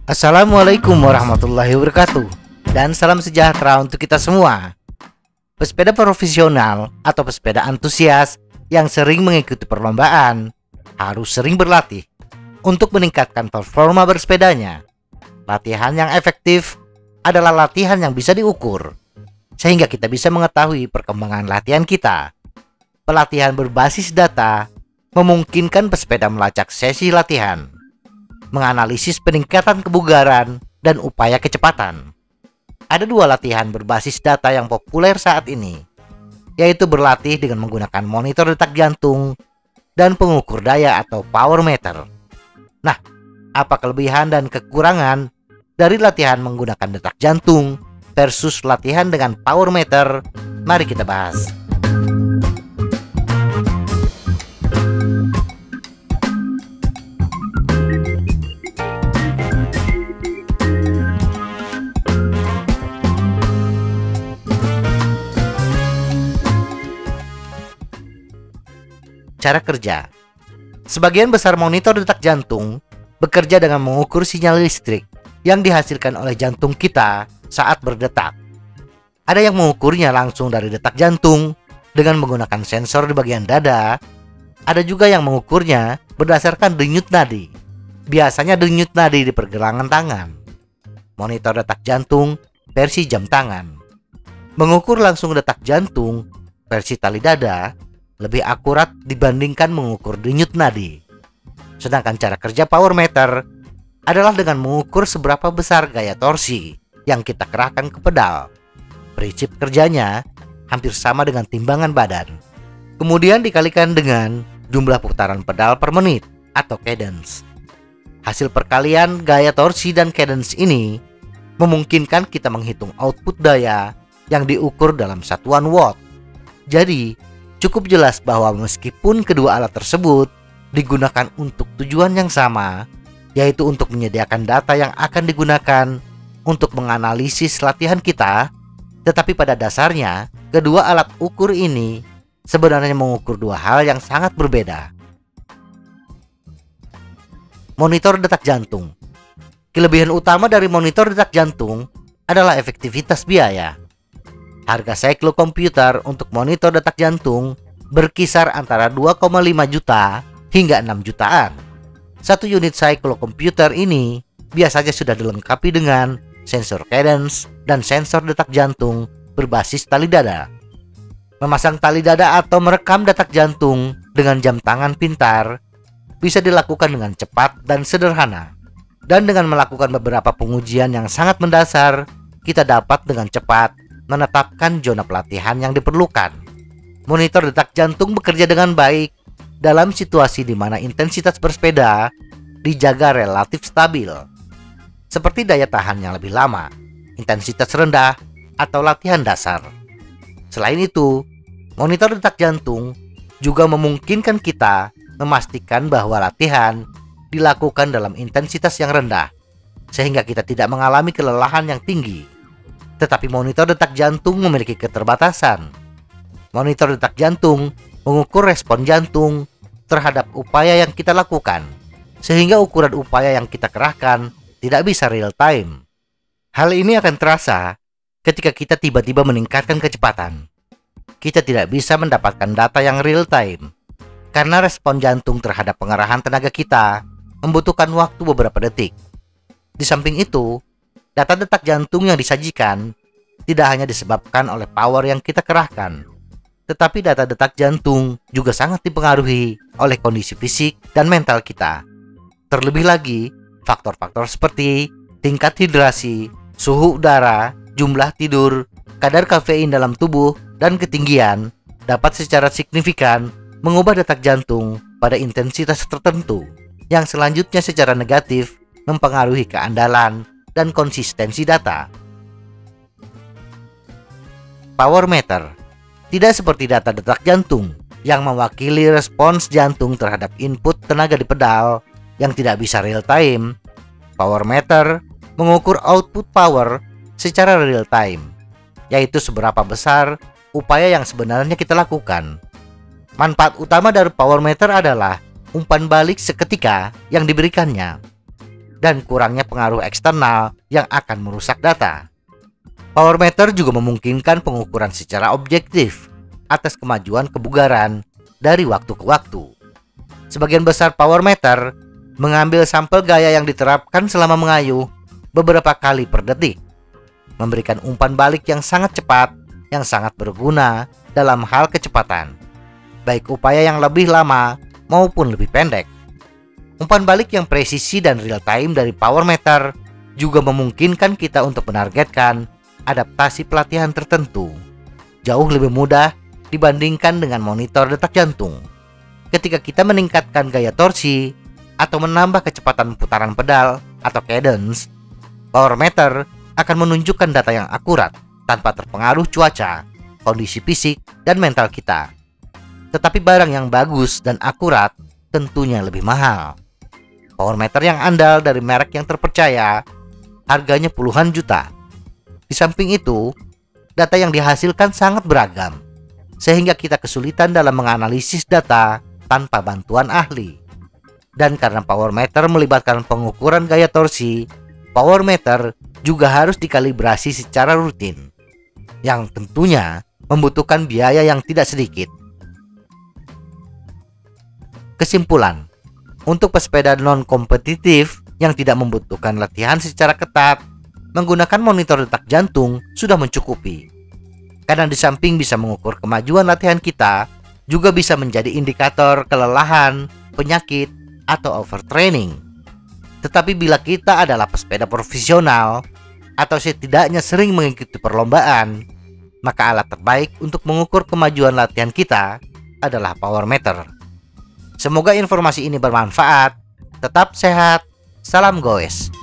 Assalamualaikum warahmatullahi wabarakatuh, dan salam sejahtera untuk kita semua. Pesepeda profesional atau pesepeda antusias yang sering mengikuti perlombaan harus sering berlatih untuk meningkatkan performa bersepedanya. Latihan yang efektif adalah latihan yang bisa diukur, sehingga kita bisa mengetahui perkembangan latihan kita. Pelatihan berbasis data memungkinkan pesepeda melacak sesi latihan, menganalisis peningkatan kebugaran, dan upaya kecepatan. Ada dua latihan berbasis data yang populer saat ini, yaitu berlatih dengan menggunakan monitor detak jantung dan pengukur daya atau power meter. Nah, apa kelebihan dan kekurangan dari latihan menggunakan detak jantung versus latihan dengan power meter? Mari kita bahas. Cara kerja. Sebagian besar monitor detak jantung bekerja dengan mengukur sinyal listrik yang dihasilkan oleh jantung kita saat berdetak. Ada yang mengukurnya langsung dari detak jantung dengan menggunakan sensor di bagian dada. Ada juga yang mengukurnya berdasarkan denyut nadi. Biasanya denyut nadi di pergelangan tangan. Monitor detak jantung versi jam tangan. Mengukur langsung detak jantung versi tali dada lebih akurat dibandingkan mengukur denyut nadi. Sedangkan cara kerja power meter adalah dengan mengukur seberapa besar gaya torsi yang kita kerahkan ke pedal. Prinsip kerjanya hampir sama dengan timbangan badan. Kemudian dikalikan dengan jumlah putaran pedal per menit atau cadence. Hasil perkalian gaya torsi dan cadence ini memungkinkan kita menghitung output daya yang diukur dalam satuan watt. Jadi, cukup jelas bahwa meskipun kedua alat tersebut digunakan untuk tujuan yang sama, yaitu untuk menyediakan data yang akan digunakan untuk menganalisis latihan kita, tetapi pada dasarnya kedua alat ukur ini sebenarnya mengukur dua hal yang sangat berbeda. Monitor detak jantung. Kelebihan utama dari monitor detak jantung adalah efektivitas biaya. Harga cyclokomputer untuk monitor detak jantung berkisar antara 2,5 juta hingga 6 jutaan. Satu unit cyclokomputer ini biasanya sudah dilengkapi dengan sensor cadence dan sensor detak jantung berbasis tali dada. Memasang tali dada atau merekam detak jantung dengan jam tangan pintar bisa dilakukan dengan cepat dan sederhana. Dan dengan melakukan beberapa pengujian yang sangat mendasar, kita dapat dengan cepat menetapkan zona pelatihan yang diperlukan. Monitor detak jantung bekerja dengan baik dalam situasi di mana intensitas bersepeda dijaga relatif stabil, seperti daya tahan yang lebih lama, intensitas rendah, atau latihan dasar. Selain itu, monitor detak jantung juga memungkinkan kita memastikan bahwa latihan dilakukan dalam intensitas yang rendah, sehingga kita tidak mengalami kelelahan yang tinggi. Tetapi monitor detak jantung memiliki keterbatasan. Monitor detak jantung mengukur respon jantung terhadap upaya yang kita lakukan, sehingga ukuran upaya yang kita kerahkan tidak bisa real time. Hal ini akan terasa ketika kita tiba-tiba meningkatkan kecepatan. Kita tidak bisa mendapatkan data yang real time, karena respon jantung terhadap pengerahan tenaga kita membutuhkan waktu beberapa detik. Di samping itu, data detak jantung yang disajikan tidak hanya disebabkan oleh power yang kita kerahkan, tetapi data detak jantung juga sangat dipengaruhi oleh kondisi fisik dan mental kita. Terlebih lagi, faktor-faktor seperti tingkat hidrasi, suhu udara, jumlah tidur, kadar kafein dalam tubuh, dan ketinggian dapat secara signifikan mengubah detak jantung pada intensitas tertentu, yang selanjutnya secara negatif mempengaruhi keandalan dan konsistensi data. Power meter tidak seperti data detak jantung yang mewakili respons jantung terhadap input tenaga di pedal yang tidak bisa real time. Power meter mengukur output power secara real time, yaitu seberapa besar upaya yang sebenarnya kita lakukan. Manfaat utama dari power meter adalah umpan balik seketika yang diberikannya dan kurangnya pengaruh eksternal yang akan merusak data. Power meter juga memungkinkan pengukuran secara objektif atas kemajuan kebugaran dari waktu ke waktu. Sebagian besar power meter mengambil sampel gaya yang diterapkan selama mengayuh beberapa kali per detik, memberikan umpan balik yang sangat cepat yang sangat berguna dalam hal kecepatan, baik upaya yang lebih lama maupun lebih pendek. Umpan balik yang presisi dan real time dari power meter juga memungkinkan kita untuk menargetkan adaptasi pelatihan tertentu jauh lebih mudah dibandingkan dengan monitor detak jantung. Ketika kita meningkatkan gaya torsi atau menambah kecepatan putaran pedal atau cadence, power meter akan menunjukkan data yang akurat tanpa terpengaruh cuaca, kondisi fisik, dan mental kita. Tetapi barang yang bagus dan akurat tentunya lebih mahal. Power meter yang andal dari merek yang terpercaya harganya puluhan juta. Di samping itu, data yang dihasilkan sangat beragam, sehingga kita kesulitan dalam menganalisis data tanpa bantuan ahli. Dan karena power meter melibatkan pengukuran gaya torsi, power meter juga harus dikalibrasi secara rutin, yang tentunya membutuhkan biaya yang tidak sedikit. Kesimpulan, untuk pesepeda non-kompetitif yang tidak membutuhkan latihan secara ketat, menggunakan monitor detak jantung sudah mencukupi. Karena di samping bisa mengukur kemajuan latihan kita, juga bisa menjadi indikator kelelahan, penyakit, atau overtraining. Tetapi bila kita adalah pesepeda profesional atau setidaknya sering mengikuti perlombaan, maka alat terbaik untuk mengukur kemajuan latihan kita adalah power meter. Semoga informasi ini bermanfaat. Tetap sehat. Salam goes.